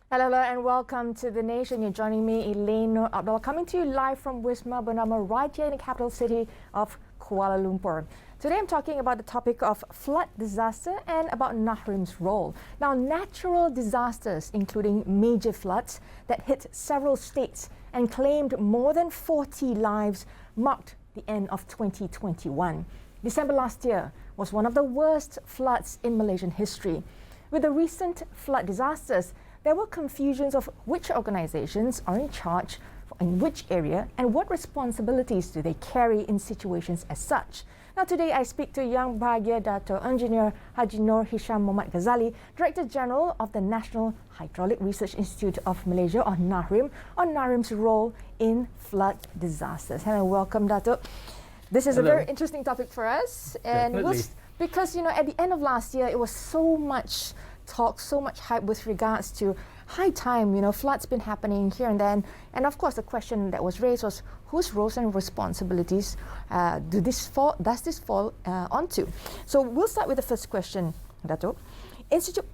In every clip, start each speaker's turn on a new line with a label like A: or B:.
A: Hello and welcome to The Nation. You're joining me, Elane, Noor, Abdullah, coming to you live from Wisma Bernama right here in the capital city of Kuala Lumpur. Today I'm talking about the topic of flood disaster and about NAHRIM'S role. Now, natural disasters, including major floods that hit several states and claimed more than 40 lives, marked the end of 2021. December last year was one of the worst floods in Malaysian history. With the recent flood disasters, there were confusions of which organizations are in charge in which area and what responsibilities do they carry in situations as such. Now today I speak to Yang Bahagia Dato Engineer Haji Noor Hisham Mohamad Ghazali, Director General of the National Hydraulic Research Institute of Malaysia, or NAHRIM, on NAHRIM'S role in flood disasters. Hello, welcome Dato. This is a very interesting topic for us, and because at the end of last year it was so much talk, so much hype with regards to high time, floods been happening here and then. And of course, the question that was raised was whose roles and responsibilities does this fall onto? So we'll start with the first question, Dato. Institut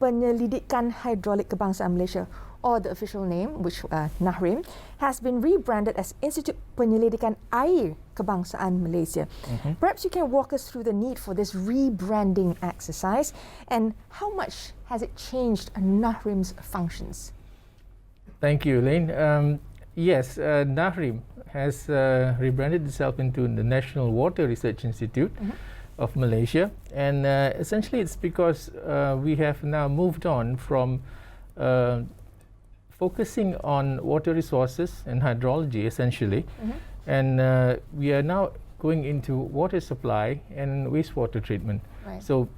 A: Penyelidikan Hydraulik Kebangsaan Malaysia, or the official name, which NAHRIM, has been rebranded as Institut Penyelidikan Air Kebangsaan Malaysia. Perhaps you can walk us through the need for this rebranding exercise and how much has it changed NAHRIM's functions?
B: Thank you, Elane. Yes, NAHRIM has rebranded itself into the National Water Research Institute of Malaysia, and essentially it's because we have now moved on from focusing on water resources and hydrology essentially, and we are now going into water supply and wastewater treatment.
A: Right.
B: So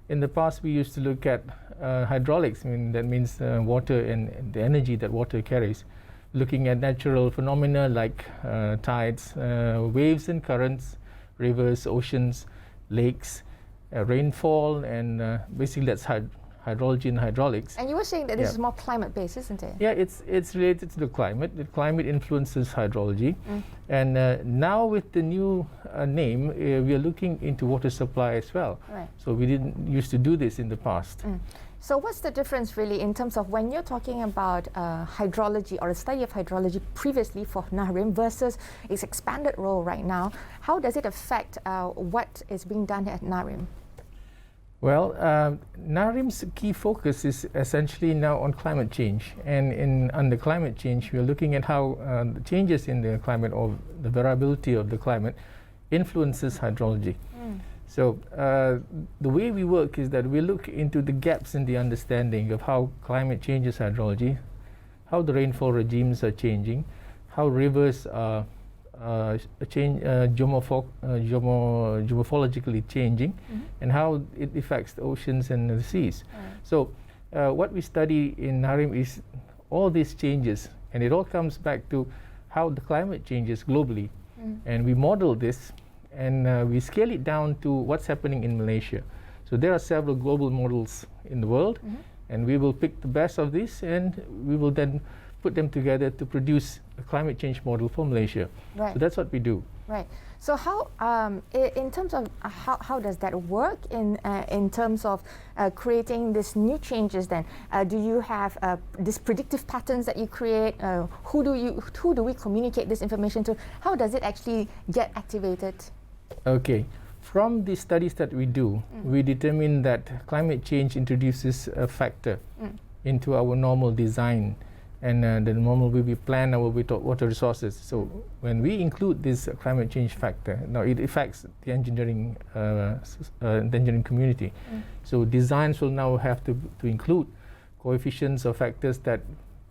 B: in the past we used to look at hydraulics, that means water and the energy that water carries, looking at natural phenomena like tides, waves and currents, rivers, oceans, lakes, rainfall, and basically that's hydrology and hydraulics.
A: And you were saying that this is more climate-based, isn't it?
B: Yeah, it's related to the climate. The climate influences hydrology. And now with the new name, we are looking into water supply as well.
A: Right.
B: So we didn't used to do this in the past.
A: So what's the difference really in terms of when you're talking about hydrology or a study of hydrology previously for NAHRIM versus its expanded role right now? How does it affect what is being done at NAHRIM?
B: Well, NAHRIM's key focus is essentially now on climate change, and under climate change we are looking at how the changes in the climate or the variability of the climate influences hydrology. So the way we work is that we look into the gaps in the understanding of how climate changes hydrology, how the rainfall regimes are changing, how rivers are geomorphologically changing, and how it affects the oceans and the seas. So what we study in NAHRIM is all these changes, and it all comes back to how the climate changes globally. And we model this, and we scale it down to what's happening in Malaysia. So there are several global models in the world, and we will pick the best of this, and we will then put them together to produce a climate change model for Malaysia.
A: Right.
B: So that's what we do.
A: Right. So how, in terms of how does that work in terms of creating these new changes? Then do you have these predictive patterns that you create? Who do we communicate this information to? How does it actually get activated?
B: Okay. From the studies that we do, we determine that climate change introduces a factor into our normal design. And the normal way we plan our water resources. So when we include this climate change factor, now it affects the engineering community. So designs will now have to include coefficients or factors that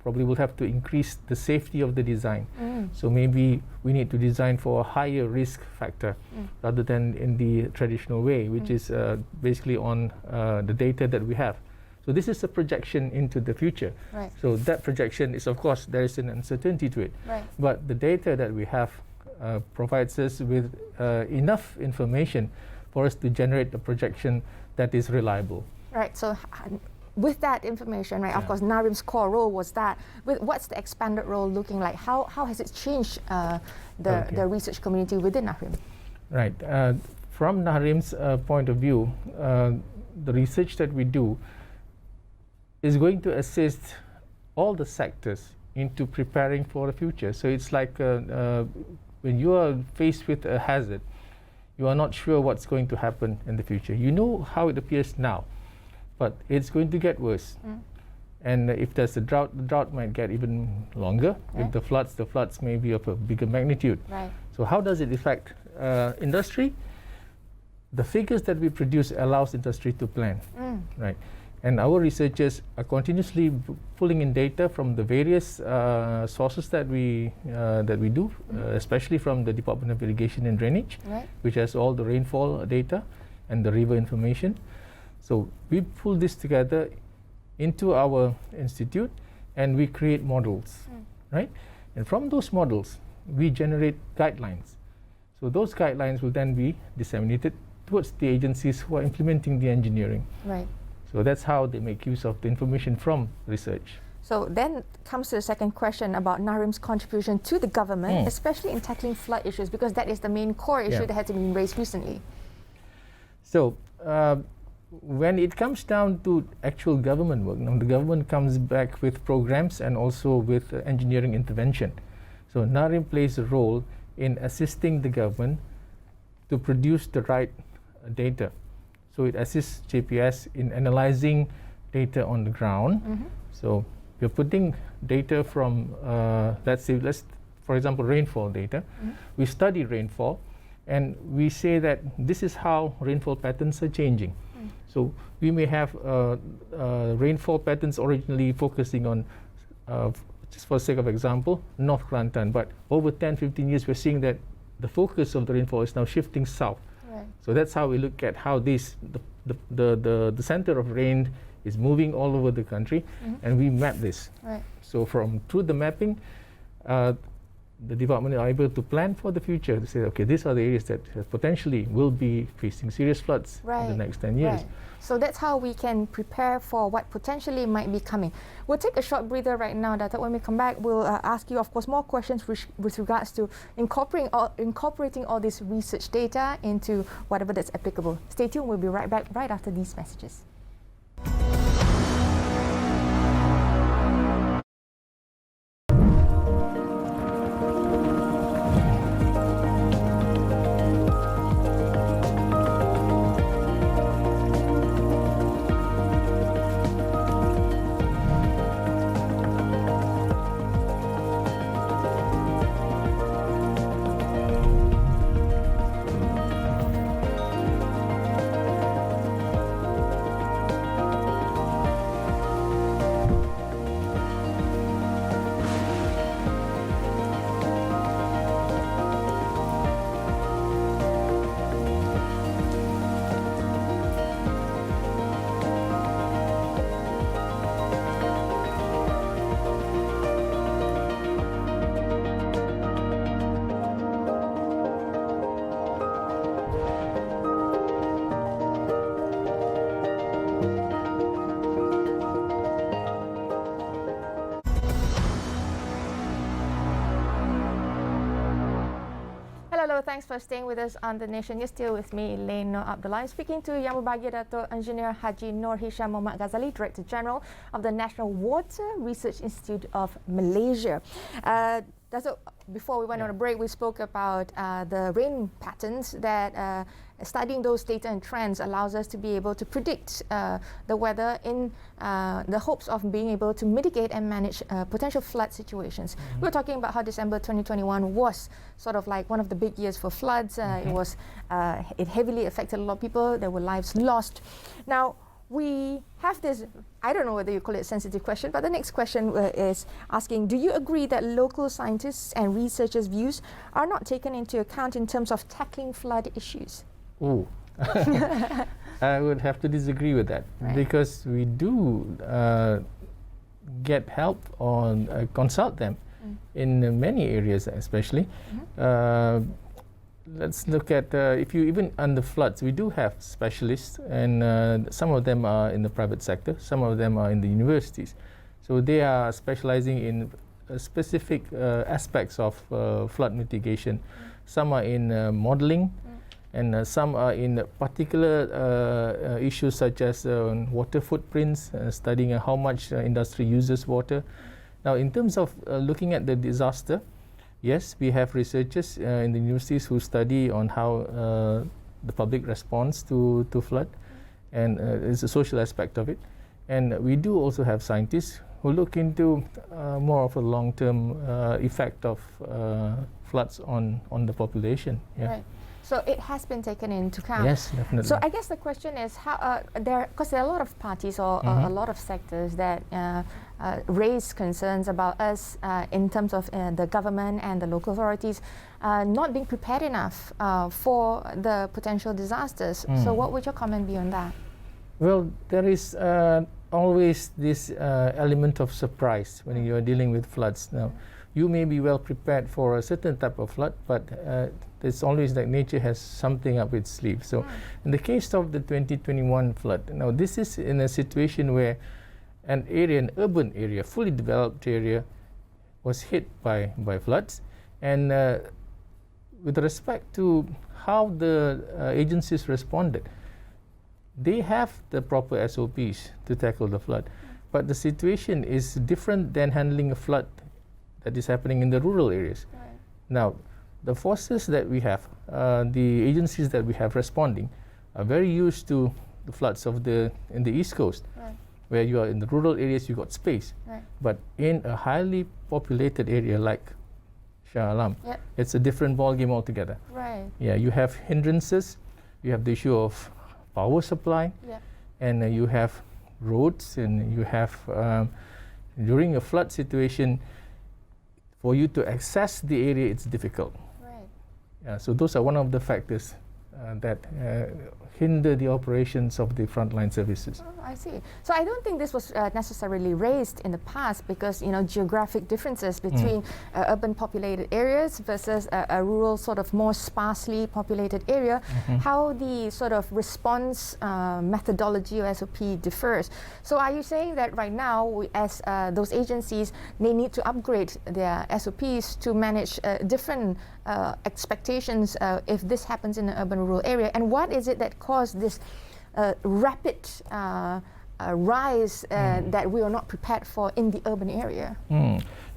B: probably will have to increase the safety of the design. So maybe we need to design for a higher risk factor rather than in the traditional way, which is basically on the data that we have. So this is a projection into the future.
A: Right.
B: So that projection is, of course, there is an uncertainty to it.
A: Right.
B: But the data that we have provides us with enough information for us to generate a projection that is reliable.
A: Right. So with that information, right, of course, NAHRIM's core role was that. What's the expanded role looking like? How has it changed the research community within NAHRIM?
B: Right. From NAHRIM's point of view, the research that we do is going to assist all the sectors into preparing for the future. So it's like when you are faced with a hazard, you are not sure what's going to happen in the future. You know how it appears now, but it's going to get worse. And if there's a drought, the drought might get even longer. With the floods may be of a bigger magnitude.
A: Right.
B: So how does it affect industry? The figures that we produce allows industry to plan, right? And our researchers are continuously pulling in data from the various sources that we do, especially from the Department of Irrigation and Drainage, which has all the rainfall data and the river information. So we pull this together into our institute, and we create models, right? And from those models, we generate guidelines. So those guidelines will then be disseminated towards the agencies who are implementing the engineering.
A: Right.
B: So that's how they make use of the information from research.
A: So then comes to the second question about NAHRIM'S contribution to the government, especially in tackling flood issues, because that is the main core issue that has been raised recently.
B: So when it comes down to actual government work, now the government comes back with programs and also with engineering intervention. So NAHRIM plays a role in assisting the government to produce the right data. So it assists JPS in analyzing data on the ground. So we're putting data from, let's for example, rainfall data. We study rainfall, and we say that this is how rainfall patterns are changing. So we may have rainfall patterns originally focusing on, just for the sake of example, North Kelantan, but over 10-15 years we're seeing that the focus of the rainfall is now shifting south. So that's how we look at how the center of rain is moving all over the country, and we map this. So through the mapping, the department are able to plan for the future to say, okay, these are the areas that potentially will be facing serious floods in the next 10 years.
A: So that's how we can prepare for what potentially might be coming. We'll take a short breather right now, Dato'. When we come back, we'll ask you, of course, more questions with regards to incorporating all this research data into whatever that's applicable. Stay tuned. We'll be right back right after these messages. Hello, thanks for staying with us on The Nation. You're still with me, Elane, Noor, Abdullah. I'm speaking to Yang Berbahagia Dato' Engineer Haji Noor Hisham Mohamad Ghazali, Director General of the National Water Research Institute of Malaysia. Dato', before we went on a break, we spoke about the rain patterns that studying those data and trends allows us to be able to predict the weather in the hopes of being able to mitigate and manage potential flood situations. We were talking about how December 2021 was sort of like one of the big years for floods. It heavily affected a lot of people. There were lives lost. Now, we have this, I don't know whether you call it a sensitive question, but the next question is asking, do you agree that local scientists and researchers' views are not taken into account in terms of tackling flood issues?
B: Oh, I would have to disagree with that, because we do get help on, consult them in many areas especially. Let's look at, if you even under floods, we do have specialists, and some of them are in the private sector, some of them are in the universities. So they are specializing in specific aspects of flood mitigation. Some are in modeling, and some are in particular issues such as water footprints, studying how much industry uses water. Now, in terms of looking at the disaster, yes, we have researchers in the universities who study on how the public responds to flood, and it's a social aspect of it. And we do also have scientists who look into more of a long-term effect of floods on the population. Yeah.
A: Right. So it has been taken into account.
B: Yes, definitely.
A: So I guess the question is how because there are a lot of parties or a lot of sectors that raise concerns about us in terms of the government and the local authorities not being prepared enough for the potential disasters. So what would your comment be on that?
B: Well, there is always this element of surprise when you are dealing with floods. Now, you may be well prepared for a certain type of flood, but it's always like nature has something up its sleeve. So in the case of the 2021 flood, now this is in a situation where an urban area, fully developed area, was hit by floods. And with respect to how the agencies responded, they have the proper SOPs to tackle the flood. But the situation is different than handling a flood that is happening in the rural areas.
A: Right.
B: Now, the forces that we have, the agencies that we have responding, are very used to the floods in the East Coast,
A: Right.
B: where you are in the rural areas, you got space.
A: Right.
B: But in a highly populated area like Shah Alam,
A: Yep.
B: it's a different ballgame altogether.
A: Right.
B: Yeah, you have hindrances, you have the issue of power supply,
A: Yeah.
B: and you have roads, and you have, during a flood situation, for you to access the area, it's difficult.
A: Right.
B: Yeah, so those are one of the factors that hinder the operations of the frontline services.
A: Oh, I see. So I don't think this was necessarily raised in the past because, geographic differences between urban populated areas versus a rural sort of more sparsely populated area, how the sort of response methodology or SOP differs. So are you saying that right now, as those agencies, they need to upgrade their SOPs to manage different expectations if this happens in an urban rural area? And what is it that caused this rapid rise that we are not prepared for in the urban area?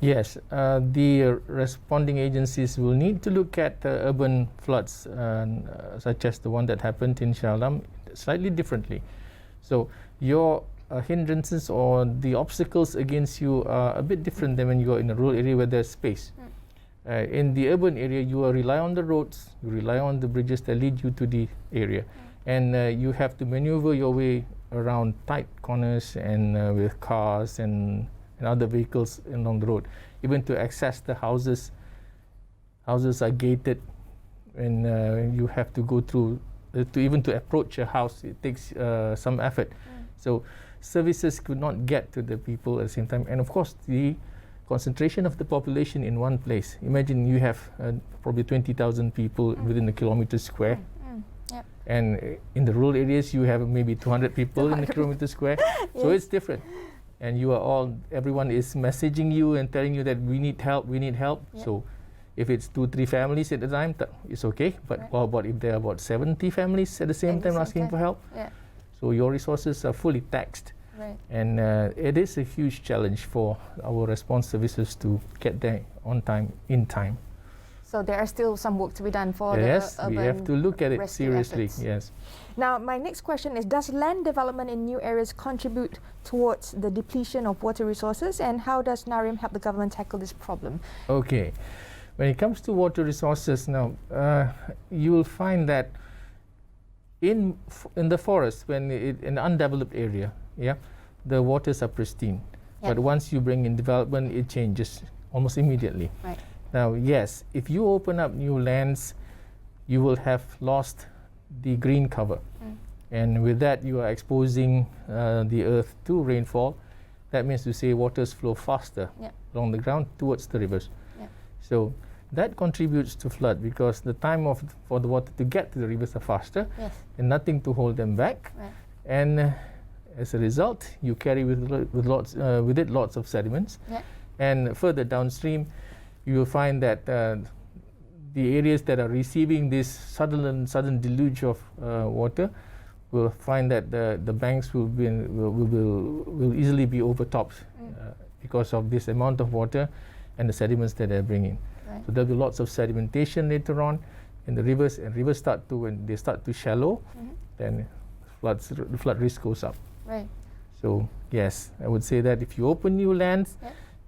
B: Yes, the responding agencies will need to look at urban floods such as the one that happened in Shah Alam slightly differently. So your hindrances or the obstacles against you are a bit different than when you are in a rural area where there's space. In the urban area, you rely on the roads, you rely on the bridges that lead you to the area, and you have to maneuver your way around tight corners and with cars and other vehicles along the road. Even to access the houses are gated, and you have to go through, to approach a house, it takes some effort. So services could not get to the people at the same time. And of course, the concentration of the population in one place. Imagine you have probably 20,000 people within a kilometer square.
A: Yep.
B: And in the rural areas, you have maybe 200 people in a kilometer square. So it's different. And everyone is messaging you and telling you that we need help. Yep. So if it's 2-3 families at a time, it's okay. But how about if there are about 70 families at the same time asking for help?
A: Yeah.
B: So your resources are fully taxed.
A: Right.
B: And it is a huge challenge for our response services to get there on time, in time.
A: So there are still some work to be done for the urban
B: we have to look at it seriously.
A: Efforts.
B: Yes.
A: Now, my next question is, does land development in new areas contribute towards the depletion of water resources, and how does NAHRIM help the government tackle this problem?
B: Okay. When it comes to water resources, now, you will find that in the forest, when in an undeveloped area, the waters are pristine. But once you bring in development, it changes almost immediately.
A: Right.
B: Now, yes, if you open up new lands, you will have lost the green cover. And with that, you are exposing the earth to rainfall. That means to say waters flow faster along the ground towards the rivers. So that contributes to flood because the time for the water to get to the rivers are faster and nothing to hold them back.
A: Right.
B: And as a result, you carry with it lots of sediments. And further downstream, you will find that the areas that are receiving this sudden deluge of water will find that the banks will easily be overtopped because of this amount of water and the sediments that they're bringing.
A: Right.
B: So there'll be lots of sedimentation later on in the rivers, and rivers when they start to shallow, then the flood risk goes up.
A: Right.
B: So yes, I would say that if you open new lands,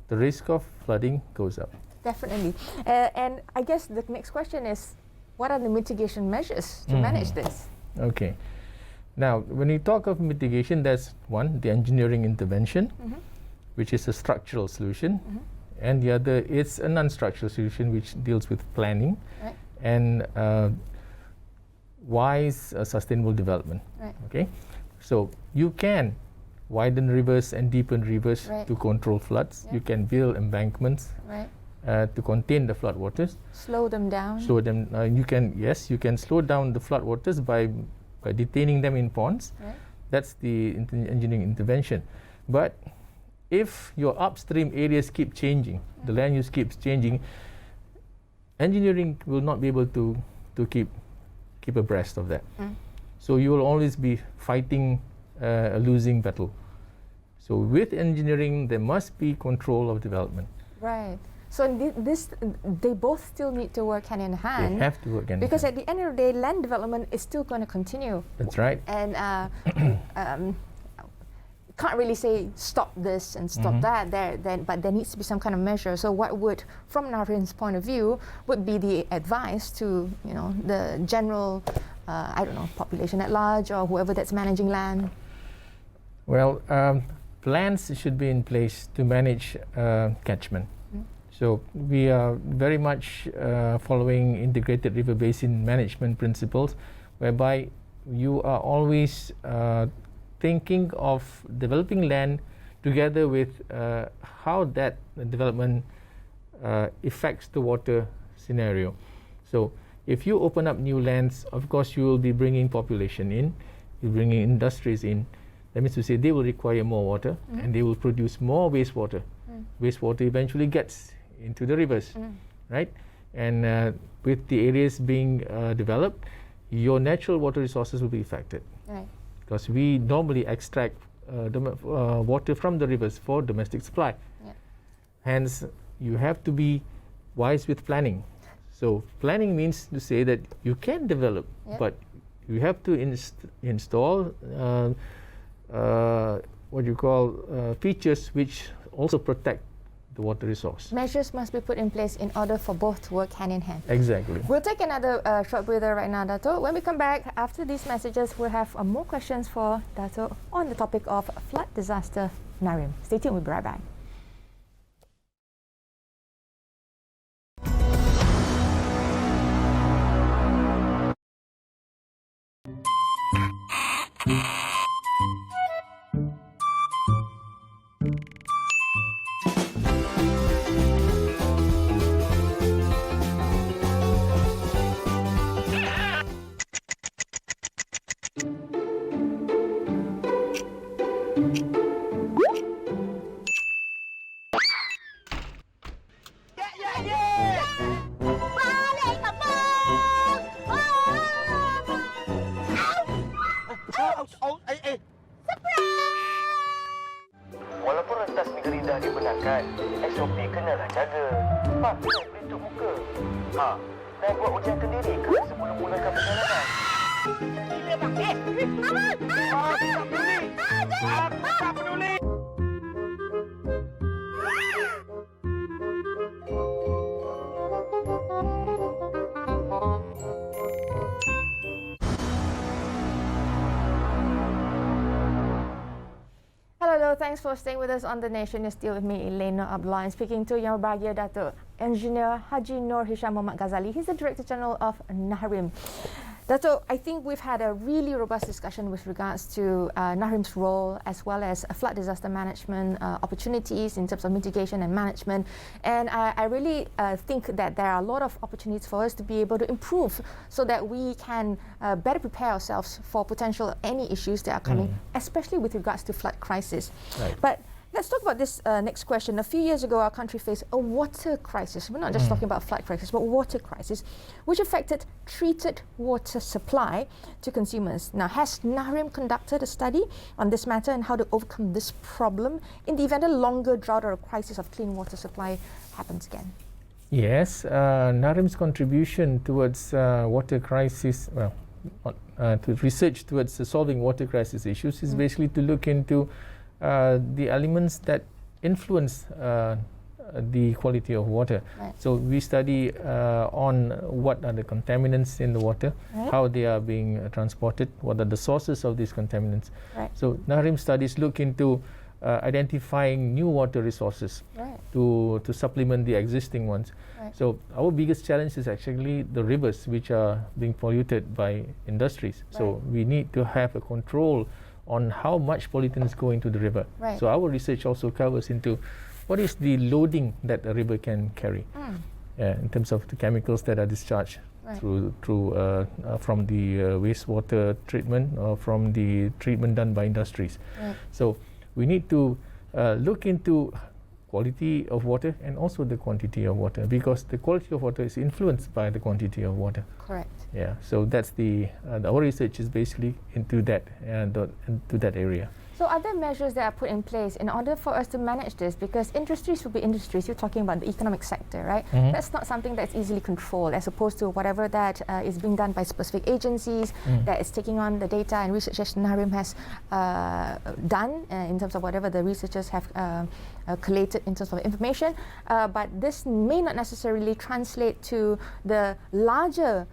B: the risk of flooding goes up.
A: Definitely. And I guess the next question is, what are the mitigation measures to manage this?
B: Okay. Now, when you talk of mitigation, that's one, the engineering intervention, which is a structural solution, and the other is a non-structural solution, which deals with planning and wise sustainable development.
A: Right.
B: Okay, so you can widen rivers and deepen rivers to control floods. You can build embankments to contain the flood waters.
A: Slow them down.
B: Slow them. You can slow down the flood waters by detaining them in ponds. That's the engineering intervention. But if your upstream areas keep changing, the land use keeps changing, engineering will not be able to keep abreast of that. So you will always be fighting a losing battle. So with engineering, there must be control of development.
A: Right. So they both still need to work hand in hand.
B: They have to work hand in hand.
A: Because at the end of the day, land development is still going to continue.
B: That's right.
A: And can't really say stop this and stop that, but there needs to be some kind of measure. So what would, from NAHRIM'S point of view, would be the advice to the general, population at large, or whoever that's managing land?
B: Well, plans should be in place to manage catchment. So we are very much following integrated river basin management principles, whereby you are always thinking of developing land together with how that development affects the water scenario. So if you open up new lands, of course you will be bringing population in, you're bringing industries in. That means to say they will require more water and they will produce more wastewater. Wastewater eventually gets into the rivers, right? And with the areas being developed, your natural water resources will be affected. Right. Because we normally extract water from the rivers for domestic supply. Hence, you have to be wise with planning. So planning means to say that you can develop, but you have to install what you call features which also protect the water resource.
A: Measures must be put in place in order for both to work hand in hand.
B: Exactly.
A: We'll take another short breather right now, Dato. When we come back after these messages, we'll have more questions for Dato on the topic of flood disaster NAHRIM. Stay tuned, we'll be right back.
C: Walaupun rentas negeri dah dibenarkan, SOP kenalah jaga. Pakai pelitup muka. Dan buat ujian kendiri ke sebelum mulakan perjalanan. Gila bang. Abang! Tak peduli. Aku tak peduli.
A: Hello, thanks for staying with us on The Nation. You're still with me, Elane, Abdullah, and speaking to Yang Berbahagia Dato' Engineer Haji Noor Hisham Muhammad Ghazali. He's the Director General of NAHRIM. Dato', I think we've had a really robust discussion with regards to NAHRIM's role as well as flood disaster management opportunities in terms of mitigation and management. And I really think that there are a lot of opportunities for us to be able to improve so that we can better prepare ourselves for potential any issues that are coming, especially with regards to flood crisis.
B: Right.
A: But Let's talk about this next question. A few years ago, our country faced a water crisis. We're not just talking about flood crisis, but water crisis, which affected treated water supply to consumers. Now, has NAHRIM conducted a study on this matter and how to overcome this problem in the event a longer drought or a crisis of clean water supply happens again?
B: Yes, NAHRIM'S contribution towards water crisis, to research towards solving water crisis issues is basically to look into the elements that influence the quality of water.
A: Right.
B: So we study on what are the contaminants in the water,
A: Right.
B: how they are being transported, what are the sources of these contaminants.
A: Right.
B: So NAHRIM studies look into identifying new water resources
A: Right.
B: to supplement the existing ones.
A: Right.
B: So our biggest challenge is actually the rivers which are being polluted by industries. So we need to have a control on how much pollutants go into the river.
A: Right.
B: So our research also covers into what is the loading that a river can carry in terms of the chemicals that are discharged
A: Right.
B: through from the wastewater treatment or from the treatment done by industries.
A: Right.
B: So we need to look into quality of water and also the quantity of water, because the quality of water is influenced by the quantity of water.
A: Correct.
B: Yeah, so that's our research is basically into that into that area.
A: So are there measures that are put in place in order for us to manage this? Because industries will be industries. You're talking about the economic sector, right? That's not something that's easily controlled, as opposed to whatever that is being done by specific agencies that is taking on the data and research that NAHRIM has done in terms of whatever the researchers have collated in terms of information. But this may not necessarily translate to the larger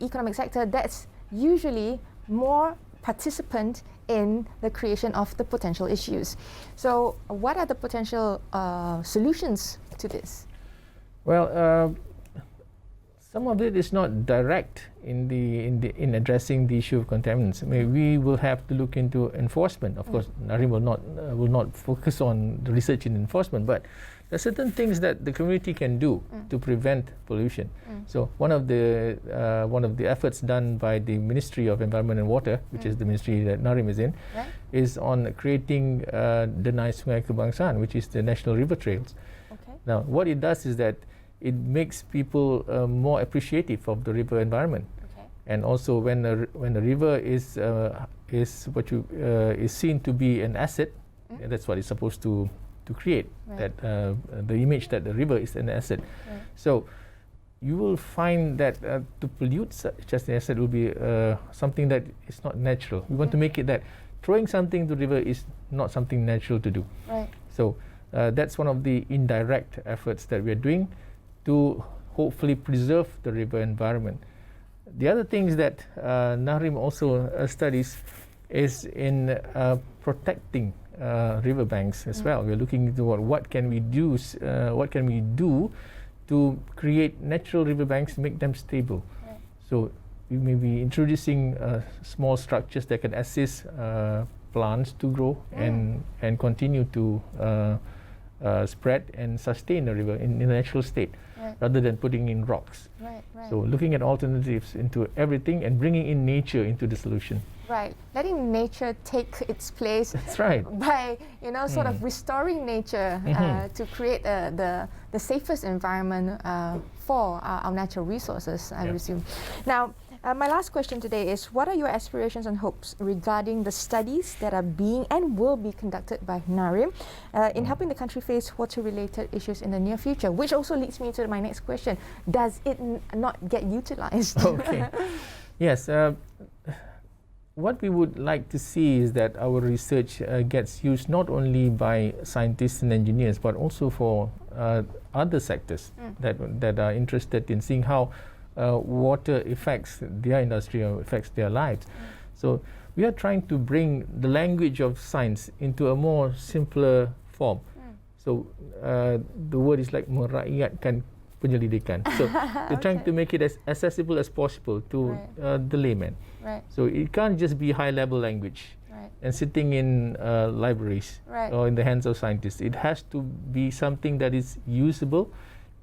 A: economic sector that's usually more participant in the creation of the potential issues. So what are the potential solutions to this?
B: Well, some of it is not direct in addressing the issue of contaminants. I mean, we will have to look into enforcement. Of course, NAHRIM will not focus on the research in enforcement, but there are certain things that the community can do to prevent pollution. So one of the efforts done by the Ministry of Environment and Water, which is the ministry that NAHRIM is in, is on creating the Sungai Kebangsaan, which is the National River Trails.
A: Okay.
B: Now, what it does is that it makes people more appreciative of the river environment.
A: Okay.
B: And also, when the river is seen to be an asset, that's what it's supposed to create.
A: Right.
B: That the image that the river is an asset.
A: Right.
B: So you will find that to pollute such as an asset will be something that is not natural. We want to make it that throwing something to the river is not something natural to do.
A: Right.
B: So that's one of the indirect efforts that we are doing to hopefully preserve the river environment. The other things that NAHRIM also studies is in protecting riverbanks as well. We're looking into what can we do to create natural riverbanks, make them stable.
A: Right.
B: So we may be introducing small structures that can assist plants to grow and continue to spread and sustain the river in a natural state, rather than putting in rocks.
A: Right. Right.
B: So looking at alternatives into everything and bringing in nature into the solution.
A: Right. Letting nature take its place.
B: That's right.
A: By sort of restoring nature to create the safest environment for our natural resources, I presume. Now, my last question today is, what are your aspirations and hopes regarding the studies that are being and will be conducted by NAHRIM in helping the country face water-related issues in the near future? Which also leads me to my next question. Does it not get utilized?
B: Okay. Yes. What we would like to see is that our research gets used not only by scientists and engineers, but also for other sectors that are interested in seeing how water affects their industry or affects their lives. So we are trying to bring the language of science into a more simpler form. So the word is like merakyatkan penyelidikan. So we're trying to make it as accessible as possible to the layman.
A: Right.
B: So it can't just be high-level language and sitting in libraries or in the hands of scientists. It has to be something that is usable,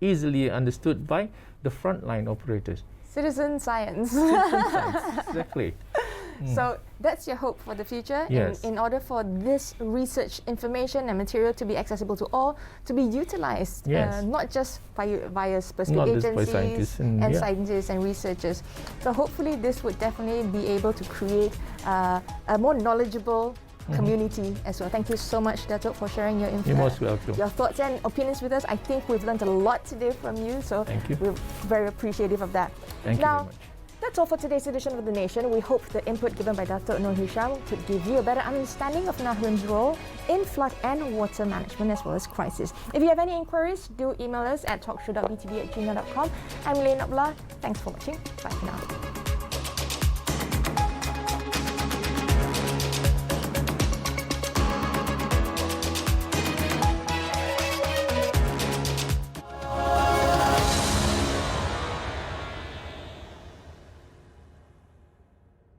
B: easily understood by the frontline operators.
A: Citizen science.
B: Citizen science, exactly.
A: So that's your hope for the future.
B: Yes.
A: In order for this research information and material to be accessible to all, to be utilized,
B: Yes.
A: not just via specific
B: Not just by
A: agencies
B: scientists and-
A: and
B: yeah.
A: scientists and researchers. So hopefully this would definitely be able to create a more knowledgeable community as well. Thank you so much, Dato, for sharing your
B: You're most welcome.
A: your thoughts and opinions with us. I think we've learned a lot today from you, so
B: Thank you.
A: we're very appreciative of that.
B: Thank you
A: now,
B: very much.
A: that's all for today's edition of The Nation. We hope the input given by Dato' Noor HISHAM could give you a better understanding of NAHRIM'S role in flood and water management as well as crisis. If you have any inquiries, do email us at talkshow.btb@gmail.com. I'm Elane Abdullah. Thanks for watching. Bye for now.